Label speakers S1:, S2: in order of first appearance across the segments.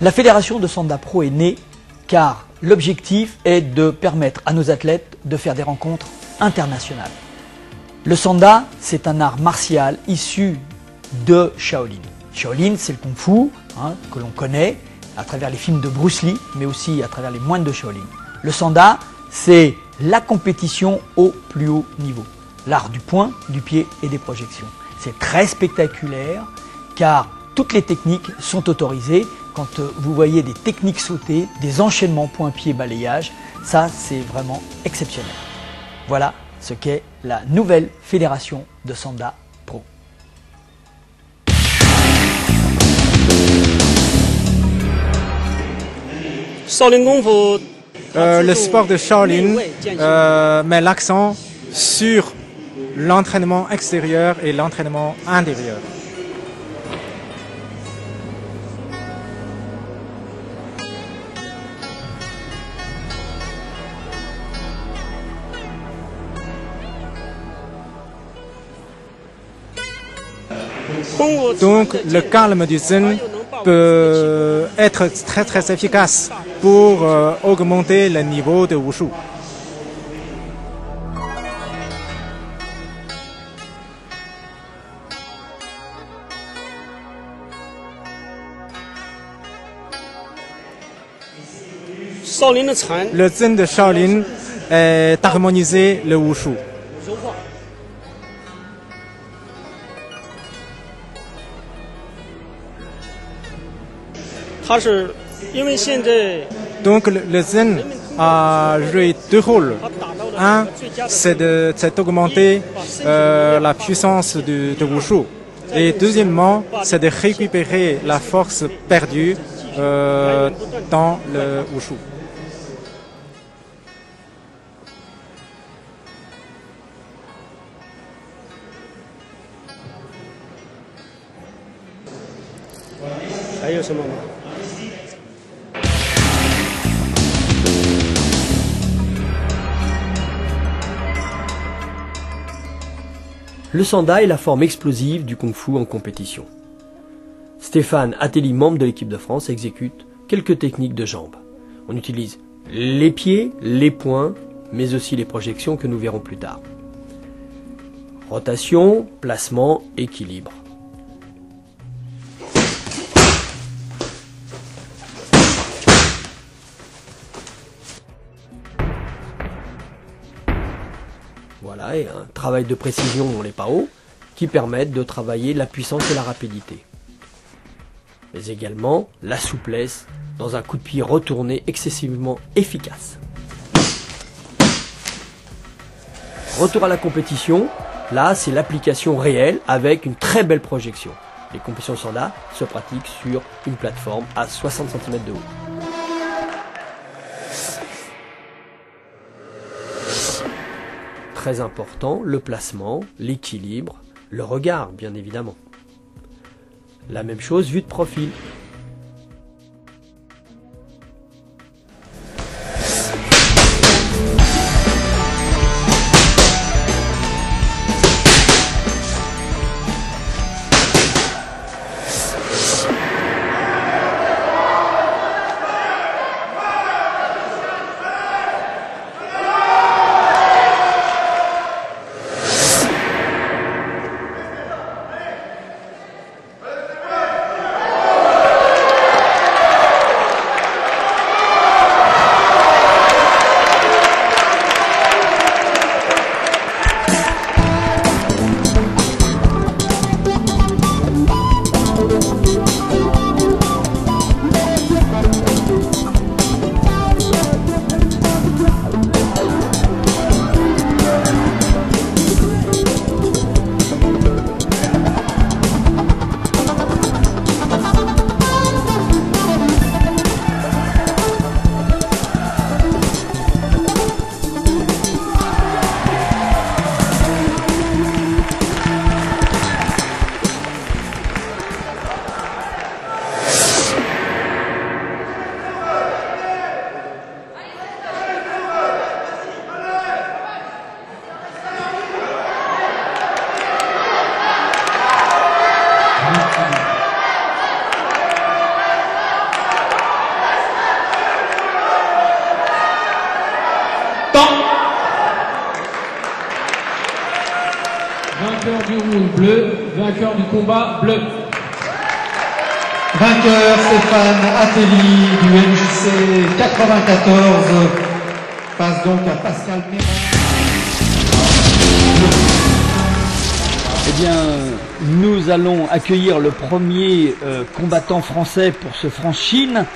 S1: La fédération de Sanda Pro est née car l'objectif est de permettre à nos athlètes de faire des rencontres internationales. Le Sanda, c'est un art martial issu de Shaolin. Shaolin, c'est le kung-fu que l'on connaît à travers les films de Bruce Lee, mais aussi à travers les moines de Shaolin. Le Sanda, c'est la compétition au plus haut niveau. L'art du poing, du pied et des projections. C'est très spectaculaire car toutes les techniques sont autorisées. Quand vous voyez des techniques sautées, des enchaînements point-pied balayage, ça c'est vraiment exceptionnel. Voilà ce qu'est la nouvelle fédération de Sanda Pro.
S2: Le sport de Shaolin met l'accent sur l'entraînement extérieur et l'entraînement intérieur. Donc le calme du zen peut être très efficace pour augmenter le niveau de wushu. Le zen de Shaolin est harmonisé le wushu. Donc le zen a joué deux rôles. Un, c'est d'augmenter la puissance de wushu. Et deuxièmement, c'est de récupérer la force perdue dans le wushu.
S3: Le Sanda est la forme explosive du kung-fu en compétition. Stéphane Ateli, membre de l'équipe de France, exécute quelques techniques de jambes. On utilise les pieds, les poings, mais aussi les projections que nous verrons plus tard. Rotation, placement, équilibre. Voilà, et un travail de précision dans les PAO qui permettent de travailler la puissance et la rapidité. Mais également la souplesse dans un coup de pied retourné excessivement efficace. Retour à la compétition, là c'est l'application réelle avec une très belle projection. Les compétitions Sanda se pratiquent sur une plateforme à 60 cm de haut. Très important, le placement, l'équilibre, le regard bien évidemment. La même chose vue de profil.
S4: bleu, vainqueur du combat bleu.
S5: Vainqueur Stéphane Ateli du MJC 94 passe donc à Pascal Mérin.
S1: Eh bien, nous allons accueillir le premier combattant français pour ce France-Chine.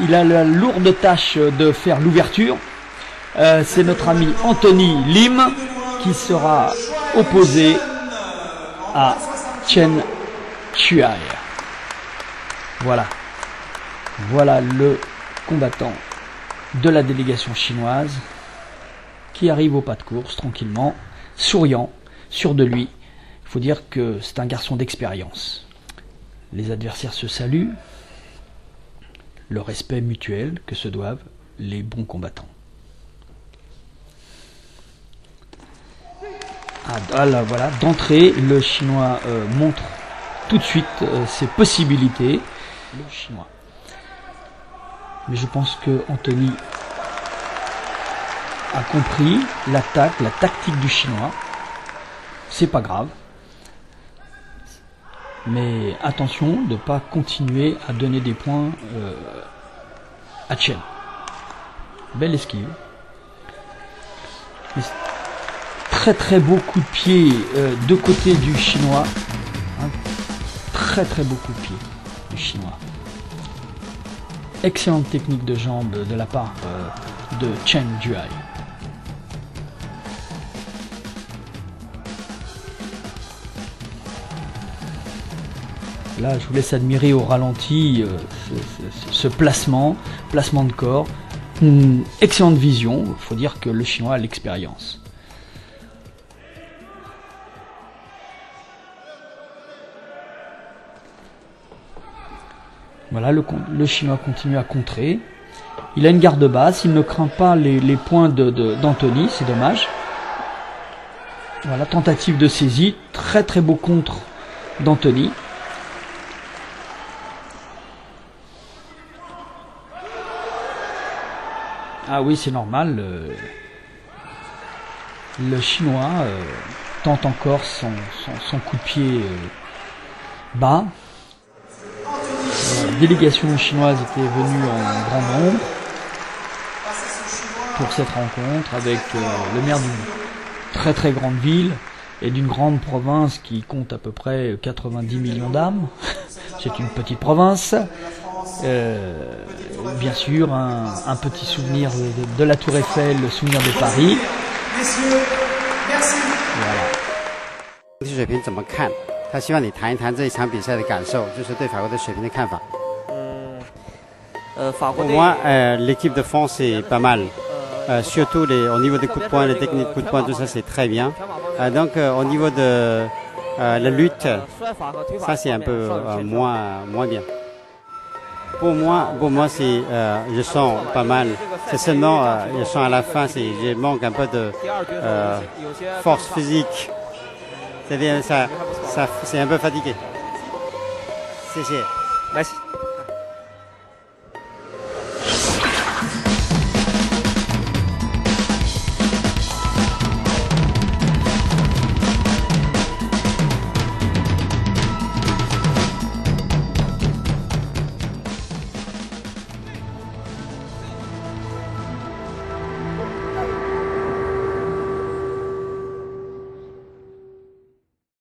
S1: Il a la lourde tâche de faire l'ouverture. C'est notre ami Anthony Lim qui sera opposé à Chen Chuai. Voilà. Voilà le combattant de la délégation chinoise qui arrive au pas de course tranquillement, souriant, sûr de lui. Il faut dire que c'est un garçon d'expérience. Les adversaires se saluent, le respect mutuel que se doivent les bons combattants. Ah là, voilà, d'entrée, le Chinois montre tout de suite ses possibilités. Le Chinois. Mais je pense que Anthony a compris l'attaque, la tactique du Chinois. C'est pas grave. Mais attention de ne pas continuer à donner des points à Chen. Belle esquive. Mais très beau coup de pied de côté du Chinois. Hein, très beau coup de pied du Chinois. Excellente technique de jambe de la part de Chen Chuai. Là, je vous laisse admirer au ralenti ce placement de corps. Une excellente vision. Il faut dire que le Chinois a l'expérience. Voilà, le Chinois continue à contrer. Il a une garde basse, il ne craint pas les points d'Anthony, c'est dommage. Voilà, tentative de saisie, très beau contre d'Anthony. Ah oui, c'est normal, le Chinois tente encore son coup de pied bas. La délégation chinoise était venue en grand nombre pour cette rencontre avec le maire d'une très grande ville et d'une grande province qui compte à peu près 90 millions d'âmes. C'est une petite province. Bien sûr, un petit souvenir de la Tour Eiffel, le souvenir de Paris.
S5: Messieurs, merci.
S6: Voilà. 水平怎么看？他希望你谈一谈这一场比赛的感受，就是对法国的水平的看法。Pour moi, l'équipe de France est pas mal. Surtout au niveau des coups de poing, les techniques de coups de poing, tout ça c'est très bien. Donc au niveau de la lutte, ça c'est un peu moins bien. Pour moi c'est, je sens pas mal. C'est seulement, je sens à la fin, je manque un peu de force physique. C'est-à-dire ça c'est un peu fatigué. Merci.